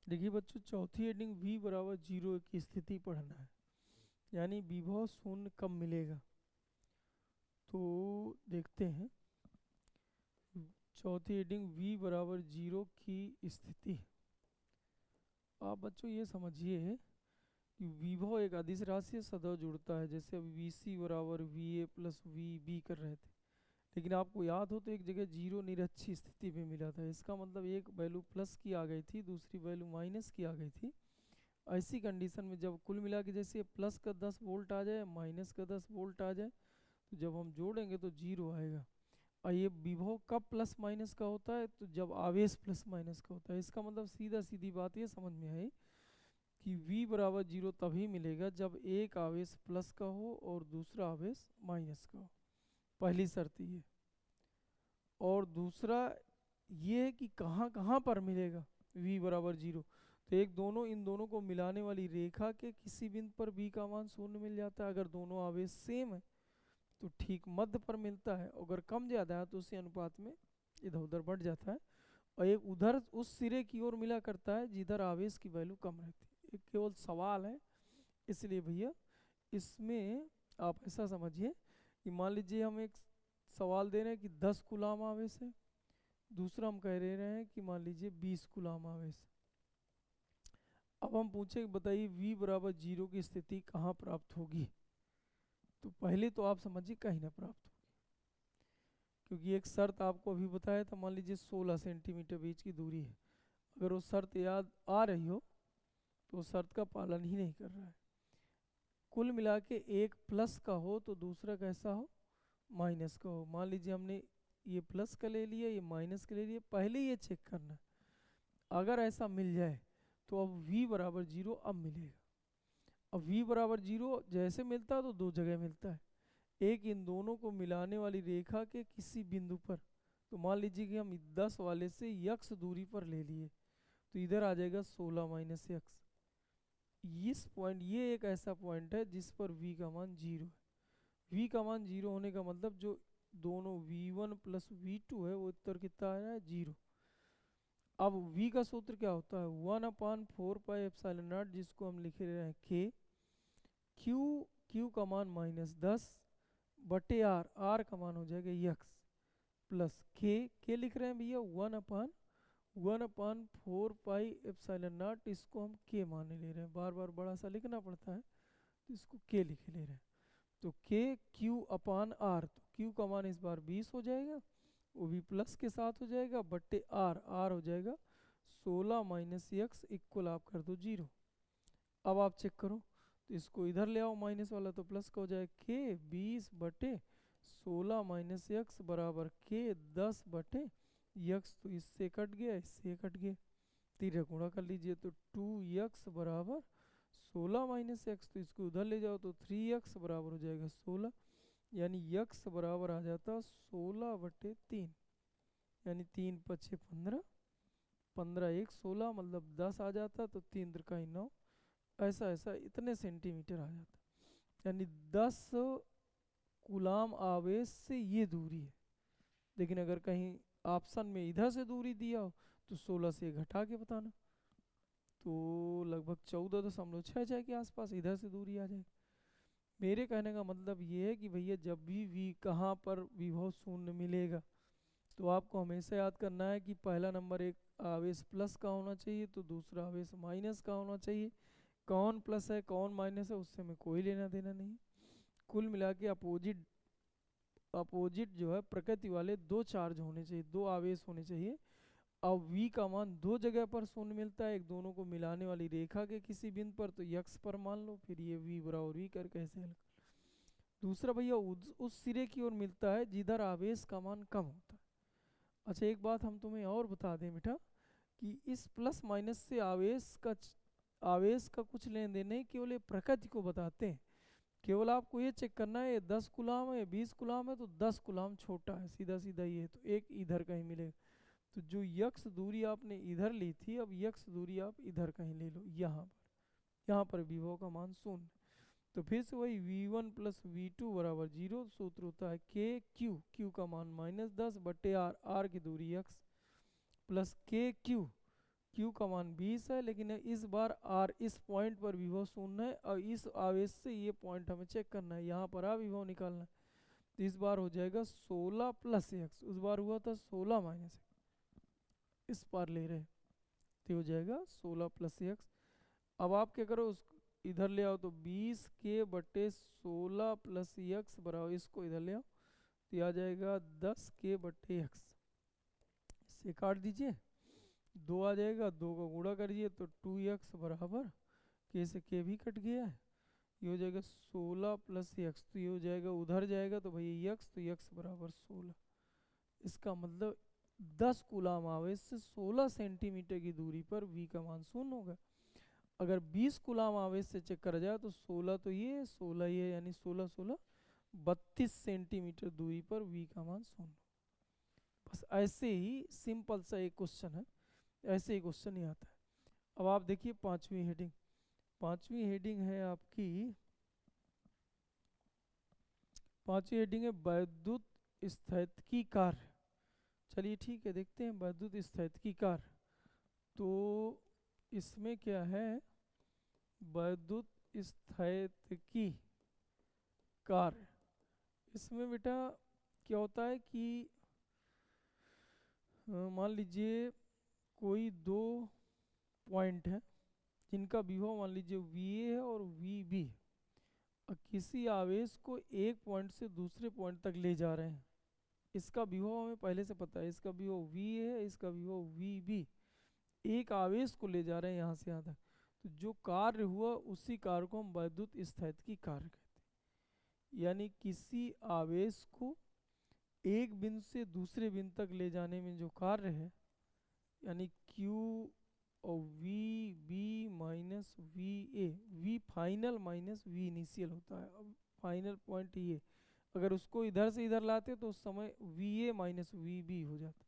देखिए बच्चों, चौथी हेडिंग v बराबर 0 की स्थिति पढ़ना है, यानी विभव शून्य कब मिलेगा। तो देखते हैं, चौथी हेडिंग v बराबर 0 की स्थिति। आप बच्चों ये समझिए कि विभव एक अदिश राशि से सदैव जुड़ता है, जैसे अब वी सी बराबर V A plus V B कर रहे थे, लेकिन आपको याद हो तो एक जगह जीरो निरक्षी स्थिति पे मिला था। इसका मतलब एक वैल्यू प्लस की आ गई थी, दूसरी वैल्यू माइनस की आ गई थी। ऐसी कंडीशन में जब कुल मिला के जैसे प्लस का 10 वोल्ट आ जाए, माइनस का 10 वोल्ट आ जाए, तो जब हम जोड़ेंगे तो जीरो आएगा। और ये विभव कब प्लस माइनस का होता है, तो जब आवेश प्लस माइनस का होता है। इसका मतलब सीधा सीधी बात ये समझ में आई कि v बराबर 0 तभी मिलेगा जब एक आवेश प्लस का हो और दूसरा आवेश माइनस का हो। पहली शर्त ये। और दूसरा ये है कि कहाँ कहाँ पर मिलेगा v बराबर 0। तो एक दोनों इन दोनों को मिलाने वाली रेखा के किसी बिंदु पर v का मान शून्य मिल जाता है। अगर दोनों आवेश सेम है तो ठीक मध्य पर मिलता है, अगर कम ज़्यादा है तो उसी अनुपात में इधर उधर बढ़ जाता है। और एक उधर उस सिरे की ओर मिला करता है जिधर आवेश की वैल्यू कम रहती है। एक केवल सवाल है, इसलिए भैया इसमें आप ऐसा समझिए कि मान लीजिए हम एक सवाल दे रहे हैं कि 10 कूलाम आवेश है, दूसरा हम कह रहे हैं कि मान लीजिए 20 कूलाम आवेश। अब हम पूछे कि बताइए v बराबर 0 की स्थिति कहाँ प्राप्त होगी। तो पहले तो आप समझिए कहीं ना प्राप्त होगी, क्योंकि एक शर्त आपको अभी बताया था, मान लीजिए 16 सेंटीमीटर बीच की दूरी है। अगर वो शर्त याद आ रही हो तो उस शर्त का पालन ही नहीं कर रहा है। कुल मिला के एक प्लस का हो तो दूसरा कैसा हो, माइनस का हो। मान लीजिए हमने ये प्लस का ले लिया, ये माइनस का ले लिया, पहले ये चेक करना है। अगर ऐसा मिल जाए तो अब v बराबर 0 अब मिलेगा। अब v बराबर 0 जैसे मिलता है तो दो जगह मिलता है। एक इन दोनों को मिलाने वाली रेखा के किसी बिंदु पर, तो मान लीजिए कि हम 10 वाले से यक्स दूरी पर ले लिए, तो इधर आ जाएगा 16 माइनस यक्स। इस पॉइंट, ये एक ऐसा पॉइंट है जिस पर v का मान 0 है। v का मान 0 होने का मतलब जो दोनों v1 प्लस v2 है वो उत्तर कितना आ रहा है, 0। अब v का सूत्र क्या होता है, 1/4 पाई एप्सिलॉन नॉट, जिसको हम लिख रहे हैं k। q का मान -10 बटे r का मान हो जाएगा यक्स प्लस k लिख रहे हैं भैया 1/4 पाई एप्सिलॉन नॉट, इसको हम k माने ले रहे हैं। बार बार बड़ा सा लिखना पड़ता है तो इसको k लिखे ले रहे हैं। तो k q/r, तो q का मान इस बार 20 हो जाएगा, वो भी प्लस के साथ हो जाएगा, बट्टे r हो जाएगा 16 माइनस यक्स इक्वल आप कर दो 0। अब आप चेक करो तो इसको इधर ले आओ, माइनस वाला तो प्लस का हो जाएगा, k 20 बटे 16 माइनस यक्स बराबर k 10 बटे यक्स। तो इससे कट गया, इससे कट गया, तीर गुणा कर लीजिए तो 2x बराबर 16 माइनस एक्स। तो इसको उधर ले जाओ तो 3x बराबर हो जाएगा 16, यानी x बराबर आ जाता 16 बटे 3, यानी 3 पछे 15, 15 1 16, मतलब 10 आ जाता, तो 3 त्रिकाई 9, ऐसा ऐसा इतने सेंटीमीटर आ जाता। यानी 10 कूलाम आवेश से ये दूरी है। लेकिन अगर कहीं ऑप्शन में इधर से दूरी दिया हो तो 16 से घटा के बताना, तो लगभग 14.66 के आसपास इधर से दूरी आ जाएगी। मेरे कहने का मतलब ये है कि भैया जब भी v कहाँ पर विभव शून्य मिलेगा तो आपको हमेशा याद करना है कि पहला नंबर एक आवेश प्लस का होना चाहिए, तो दूसरा आवेश माइनस का होना चाहिए। कौन प्लस है कौन माइनस है उससे हमें कोई लेना देना नहीं। कुल मिला के अपोजिट अपोजिट जो है प्रकृति वाले दो चार्ज होने चाहिए, दो आवेश होने चाहिए। अब v का मान दो जगह पर शून्य मिलता है, एक दोनों को मिलाने वाली रेखा के किसी बिंदु पर, तो यक्स पर मान लो, फिर ये v बराबर v करके ऐसे हल। दूसरा भैया उस सिरे की ओर मिलता है जिधर आवेश का मान कम होता है। अच्छा एक बात हम तुम्हें और बता दें बेटा, कि इस प्लस माइनस से आवेश का कुछ लेन देन नहीं, केवल ये प्रकृति को बताते हैं। केवल आपको ये चेक करना है, ये 10 गुलाम है 20 गुलाम है, तो 10 गुलाम छोटा है, सीधा सीधा ये, तो एक इधर कहीं मिलेगा। तो जो यक्स दूरी आपने इधर ली थी, अब यक्स दूरी आप इधर कहीं ले लो, यहाँ पर विभव का मान शून्य। तो फिर से वही v1 प्लस v2 बराबर 0, सूत्र होता है k q का मान -10 बटे r की दूरी x plus k q Q का मान 20 है, लेकिन इस बार R इस पॉइंट पर विभव शून्य है और इस आवेश से ये पॉइंट हमें चेक करना है, यहाँ पर विभव निकालना है। तो इस बार हो जाएगा 16 प्लस एक्स, उस बार हुआ था 16 माइनस एक्स, इस बार ले रहे हैं तो हो जाएगा 16 प्लस एक्स। अब आप क्या करो, उस इधर ले आओ, तो 20 के बटे 16 प्लस एक्स बराबर, इसको इधर ले आओ तो आ जाएगा 10 के बटे एक्स, इससे काट दीजिए, 2 आ जाएगा, 2 का गुणा करिए तो 2x बराबर के से के भी कट गया है, ये हो जाएगा 16 प्लस एक्स, तो ये हो जाएगा उधर जाएगा तो भैया एक्स, तो एक्स बराबर 16। इसका मतलब 10 कूलाम आवेश से 16 सेंटीमीटर की दूरी पर v का मान शून्य होगा। अगर 20 कूलाम आवेश से चेक करा जाए तो 16 तो ये 16 ये, यानी 16 16 32 सेंटीमीटर दूरी पर v का मान शून्य। बस ऐसे ही सिंपल सा एक क्वेश्चन है, ऐसे ही क्वेश्चन ही आता है। अब आप देखिए पांचवी हेडिंग, पांचवी हेडिंग है आपकी, पांचवी हेडिंग है वैद्युत स्थैतिकी कार्य। चलिए ठीक है, देखते हैं वैद्युत स्थैतिकी कार्य। तो इसमें क्या है, वैद्युत स्थैतिकी कार्य, इसमें बेटा क्या होता है कि मान लीजिए कोई दो पॉइंट है जिनका विभव मान लीजिए VA है और VB, और किसी आवेश को एक पॉइंट से दूसरे पॉइंट तक ले जा रहे हैं। इसका विभव हमें पहले से पता है, इसका विभव VA है, इसका विभव VB, एक आवेश को ले जा रहे हैं यहाँ से यहाँ तक। तो जो कार्य हुआ उसी कार्य को हम वैद्युत स्थैतिकी कार्य कहते हैं। यानी किसी आवेश को एक बिंदु से दूसरे बिंदु तक ले जाने में जो कार्य है, यानी Q और VB minus VA, V final minus V initial होता है। अब फाइनल पॉइंट ये, अगर उसको इधर से इधर लाते तो उस समय VA माइनस VB हो जाता।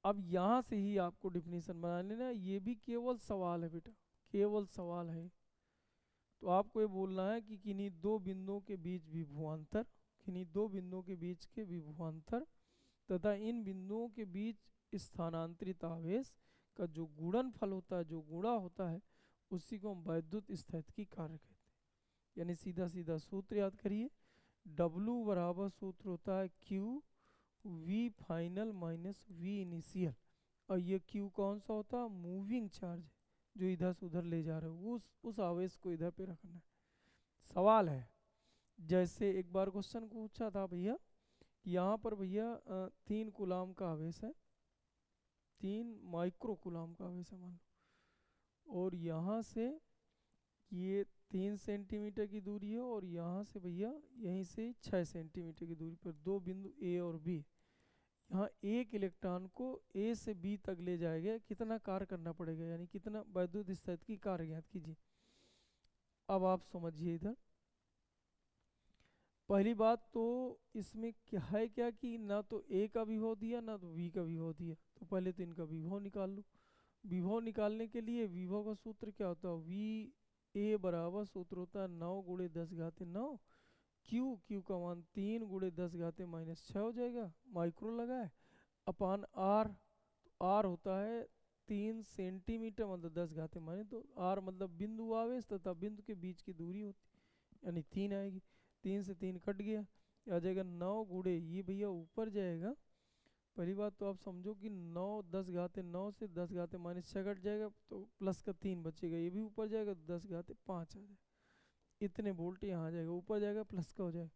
अब यहाँ से ही आपको डिफिनीशन बना लेना, ये भी केवल सवाल है बेटा, केवल सवाल है। तो आपको ये बोलना है कि किन्हीं दो बिंदुओं के बीच विभवांतर, किन्हीं दो बिंदुओं के बीच के विभवांतर तथा इन बिंदुओं के बीच स्थानांतरित आवेश का जो गुणनफल होता है, जो गुणा होता है, उसी को हम वैद्युत स्थैतिकी कार्य कहते हैं। यानी सीधा सीधा सूत्र याद करिए, W बराबर सूत्र होता है Q V final minus V initial, और ये Q कौन सा होता है, मूविंग चार्ज, जो इधर से उधर ले जा रहे हो, उस आवेश को इधर पे रखना है। सवाल है, जैसे एक बार क्वेश्चन पूछा था भैया, यहाँ पर भैया 3 कूलाम का आवेश है, 3 माइक्रो कूलाम का आवेश है मान लो, और यहाँ से ये 3 सेंटीमीटर की दूरी है, और यहाँ से भैया यहीं से 6 सेंटीमीटर की दूरी पर दो बिंदु A और B, यहाँ एक इलेक्ट्रॉन को A से B तक ले जाएगा, कितना कार्य करना पड़ेगा, यानी कितना वैद्युत स्थैतिकी कार्य ज्ञात कीजिए। अब आप समझिए इधर, पहली बात तो इसमें क्या है, क्या कि ना तो A का विभव दिया ना तो V का विभव दिया, तो पहले तो इनका विभव निकाल लो। विभव निकालने के लिए विभव का सूत्र क्या होता है, VA बराबर सूत्र होता है 9 गुणे 10 घाते 9, Q का मान 3 गुणे 10 घाते माइनस 6 हो जाएगा, माइक्रो लगा है, अपान R, तो R होता है 3 सेंटीमीटर मतलब 10 घाते माइनस, तो R मतलब बिंदु आवेश तथा बिंदु के बीच की दूरी होती, यानी 3 आएगी, 3 से 3 कट गया, आ जाएगा 9 गुणे, ये भैया ऊपर जाएगा। पहली बात तो आप समझो कि 9 10 घाते 9 से 10 घाते माइनस 6 कट जाएगा, तो प्लस का 3 बचेगा, ये भी ऊपर जाएगा, 10 घाते 5 आ जाएगा, इतने वोल्ट यहाँ आ जाएगा, ऊपर जाएगा प्लस का हो जाएगा।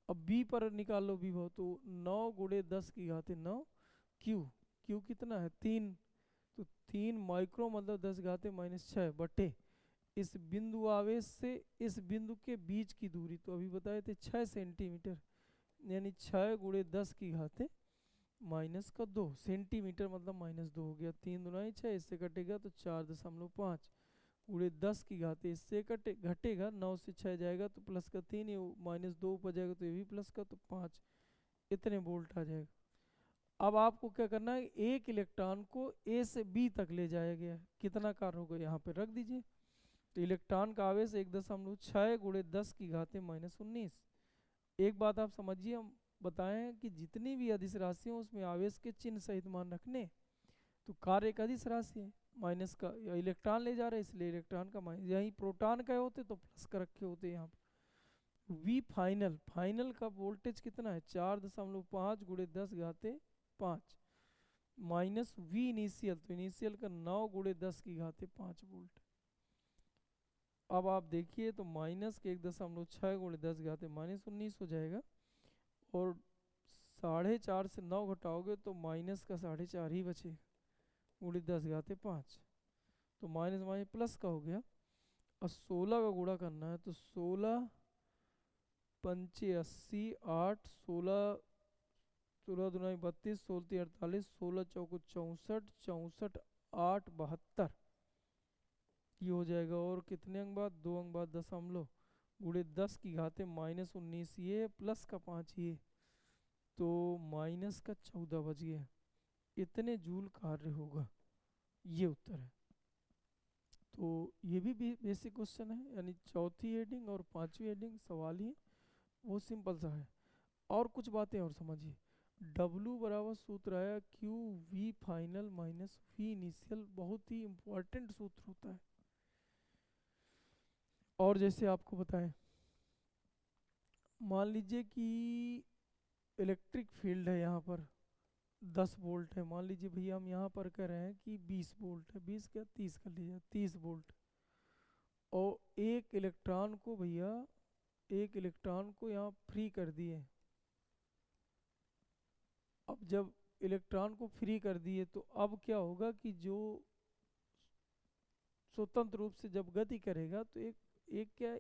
अब B पर निकाल लो विभव, तो 9 गुणे 10 की घाते 9, Q कितना है 3, तो 3 माइक्रो मतलब 10 घाते माइनस 6 बटे इस बिंदु आवेश से इस बिंदु के बीच की दूरी, तो अभी बताए थे 6 सेंटीमीटर, यानी 6 गुणे 10 की घाते माइनस का 2 सेंटीमीटर मतलब माइनस 2 हो गया, 3 दुनाई 6, इससे कटेगा तो 4.5 गुणे 10 की घाते, इससे घटेगा 9 से 6 जाएगा तो प्लस का 3, ये माइनस 2 ऊपर जाएगा तो ये भी प्लस का, तो 5, इतने वोल्ट आ जाएगा। अब आपको क्या करना है, एक इलेक्ट्रॉन को A से B तक ले जाया गया है, कितना कार्य होगा यहाँ पे रख दीजिए, तो इलेक्ट्रॉन का आवेश 1.6 गुणे 10 की घाते माइनस 19। एक बात आप समझिए, हम बताएं कि जितनी भी अदिश राशि हो उसमें आवेश के चिन्ह सहित मान रखने, तो कार्य एक अदिश राशि है, माइनस का इलेक्ट्रॉन ले जा रहे हैं इसलिए इलेक्ट्रॉन का माइनस, यहीं प्रोटॉन का होते तो प्लस का रखे होते यहाँ पर। वी फाइनल, फाइनल का वोल्टेज कितना है 4.5 गुणे 10 घाते 5 माइनस वी इनिशियल, तो इनिशियल का 9 गुणे 10 की घाते 5 वोल्ट। अब आप देखिए तो माइनस के 1.6 गुणे 10 घाते -19 हो जाएगा, और 4.5 से 9 घटाओगे तो माइनस का 4.5 ही बचेगा गुणे 10 घाते 5, तो माइनस माइनस प्लस का हो गया। और 16 का गुणा करना है तो 16 पंचे 80, 8 16 16 दूना 32, 16 तीन 48, 16 चौको 64, 64 8 72 ये हो जाएगा। और कितने अंक बाद 2 अंक बाद दशमलव गुणे 10 की घाते -19 ये प्लस का 5 ये, तो माइनस का 14 बच गया, इतने जूल कार्य होगा, ये उत्तर है। तो ये भी बेसिक क्वेश्चन है, यानी चौथी हेडिंग और पांचवी हेडिंग सवाल ही बहुत सिंपल सा है। और कुछ बातें और समझिए, W बराबर सूत्र आया Q V final minus V initial, बहुत ही इंपॉर्टेंट सूत्र होता है। और जैसे आपको बताएं, मान लीजिए कि इलेक्ट्रिक फील्ड है यहाँ पर 10 वोल्ट है, मान लीजिए भैया हम यहाँ पर कह रहे हैं कि 20 वोल्ट है, 20 क्या 30 कर लीजिए 30 वोल्ट, और एक इलेक्ट्रॉन को भैया एक इलेक्ट्रॉन को यहाँ फ्री कर दिए। अब जब इलेक्ट्रॉन को फ्री कर दिए तो अब क्या होगा कि जो स्वतंत्र रूप से जब गति करेगा तो एक क्या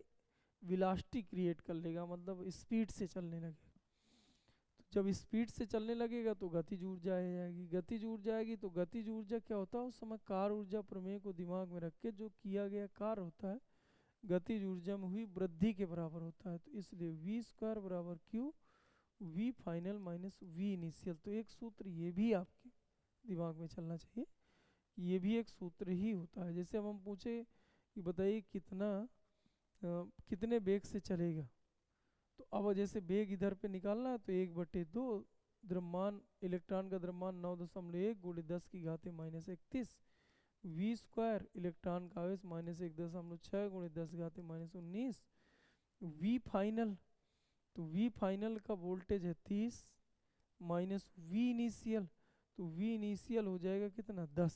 वेलोसिटी क्रिएट कर लेगा, मतलब स्पीड से चलने लगे। तो जब स्पीड से चलने लगेगा तो गतिज ऊर्जा आ जाएगी, गतिज ऊर्जा आएगी तो गतिज ऊर्जा क्या होता है उस समय कार्य ऊर्जा प्रमेय को दिमाग में रख के जो किया गया कार्य होता है गतिज ऊर्जा में हुई वृद्धि के बराबर होता है। तो इसलिए वी स्क्वायर बराबर Q V final minus V initial, तो एक सूत्र ये भी आपके दिमाग में चलना चाहिए, ये भी एक सूत्र ही होता है। जैसे अब हम पूछे कि बताइए कितने वेग से चलेगा, तो अब जैसे वेग इधर पे निकालना है तो 1/2 द्रव्यमान इलेक्ट्रॉन का द्रव्यमान 9.1 गुणे 10 की घाते -31 वी स्क्वायर इलेक्ट्रॉन का आवेश -1.6 गुणे 10 घाते -19 वी फाइनल, तो वी फाइनल का वोल्टेज है 30 माइनस वी इनिशियल, तो वी इनिशियल हो जाएगा कितना 10।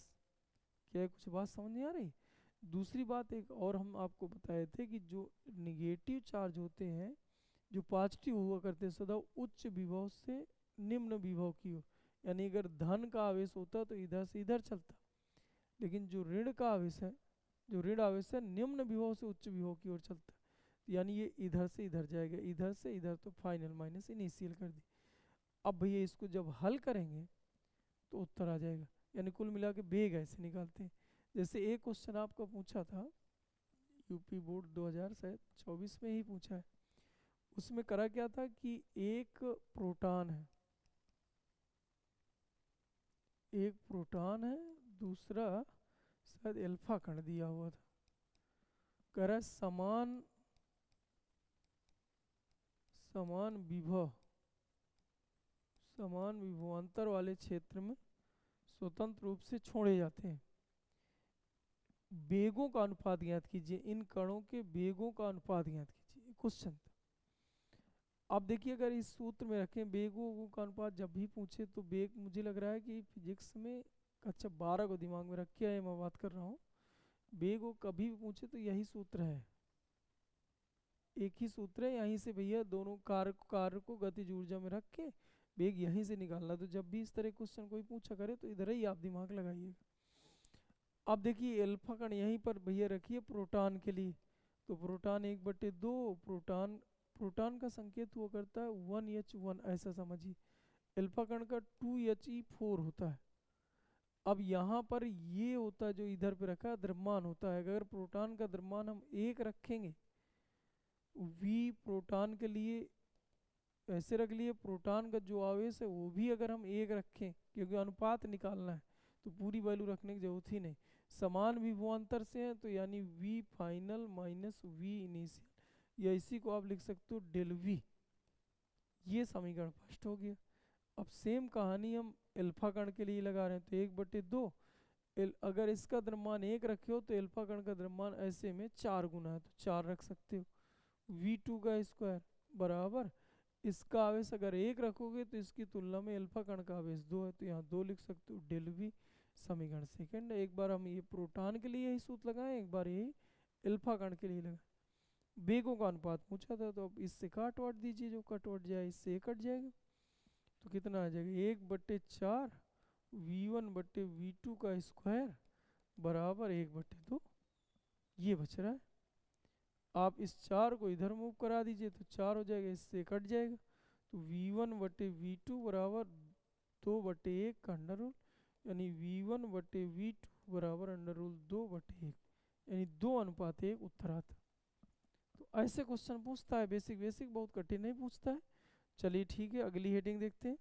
क्या कुछ बात समझ नहीं आ रही? दूसरी बात एक और हम आपको बताए थे कि जो निगेटिव चार्ज होते हैं जो पॉजिटिव हुआ करते हैं सदा उच्च विभव से निम्न विभव की ओर, यानी अगर धन का आवेश होता तो इधर से इधर चलता, लेकिन जो ऋण का आवेश है जो ऋण आवेश है निम्न विभव से उच्च विभव की ओर चलता है, यानी ये इधर से इधर जाएगा, इधर से इधर, तो फाइनल माइनस इनिशियल कर दी। अब भैया इसको जब हल करेंगे तो उत्तर आ जाएगा, यानी कुल मिला के वेग ऐसे निकालते हैं। जैसे एक क्वेश्चन आपको पूछा था यूपी बोर्ड 2024 में ही पूछा है, उसमें करा क्या था कि एक प्रोटॉन है दूसरा शायद अल्फा कण दिया हुआ था, कह रहा है समान विभवांतर वाले क्षेत्र में स्वतंत्र रूप से छोड़े जाते हैं, वेगों का अनुपात ज्ञात कीजिए, इन कणों के वेगों का अनुपात ज्ञात कीजिए, क्वेश्चन। अब देखिए अगर इस सूत्र में रखें वेगों का अनुपात जब भी पूछे तो वेग, मुझे लग रहा है कि फिजिक्स में कक्षा 12 को दिमाग में रख के आए, मैं बात कर रहा हूँ, वेगों कभी भी पूछे तो यही सूत्र है, एक ही सूत्र है, यहीं से भैया दोनों कार्य को गतिज ऊर्जा में रख के वेग यहीं से निकालना। तो जब भी इस तरह क्वेश्चन कोई पूछा करे तो इधर ही आप दिमाग लगाइएगा। अब देखिए अल्फा कण यहीं पर भैया रखिए प्रोटॉन के लिए, तो प्रोटॉन 1/2 प्रोटॉन का संकेत हुआ करता है 1H1, ऐसा समझिए, अल्फा कण का 2He4 होता है। अब यहाँ पर ये होता है जो इधर पे रखा है द्रव्यमान होता है, अगर प्रोटॉन का द्रव्यमान हम 1 रखेंगे, वी प्रोटॉन के लिए ऐसे रख लिए, प्रोटॉन का जो आवेश है वो भी अगर हम 1 रखें, क्योंकि अनुपात निकालना है तो पूरी वैल्यू रखने की जरूरत ही नहीं, समान विभवांतर से है तो यानी V final minus V initial, या इसी को आप लिख सकते हो डेल वी, ये समीकरण फर्स्ट हो गया। अब सेम कहानी हम अल्फा कण के लिए लगा रहे हैं, तो 1/2 अगर इसका द्रव्यमान 1 रखे हो तो अल्फा कण का द्रव्यमान ऐसे में 4 गुना है, तो 4 रख सकते हो। v2 का स्क्वायर बराबर इसका आवेश अगर 1 रखोगे तो इसकी तुलना में अल्फा कण का आवेश 2 है, तो यहाँ 2 लिख सकते हो। डेल वी समीकरण सेकंड। एक बार हम ये प्रोटॉन के लिए यही सूत्र लगाएं, एक बार यही अल्फा कण के लिए लगाएं। बेगों का अनुपात पूछा था, तो अब इससे काट दीजिए, जो कट जाए इससे कट जाएगा, तो कितना आ जाएगा 1/4 v1/v2 का स्क्वायर बराबर 1/2 ये बच रहा है। आप इस 4 को इधर मूव करा दीजिए तो 4 हो जाएगा, इससे कट जाएगा, तो v1/v2 बराबर 2/1 का अंडर रूल, यानी v1/v2 बराबर अंडर रूल 2/1, यानी 2:1 उत्तर आता। तो ऐसे क्वेश्चन पूछता है, बेसिक बहुत कठिन नहीं पूछता है। चलिए ठीक है, अगली हेडिंग देखते हैं।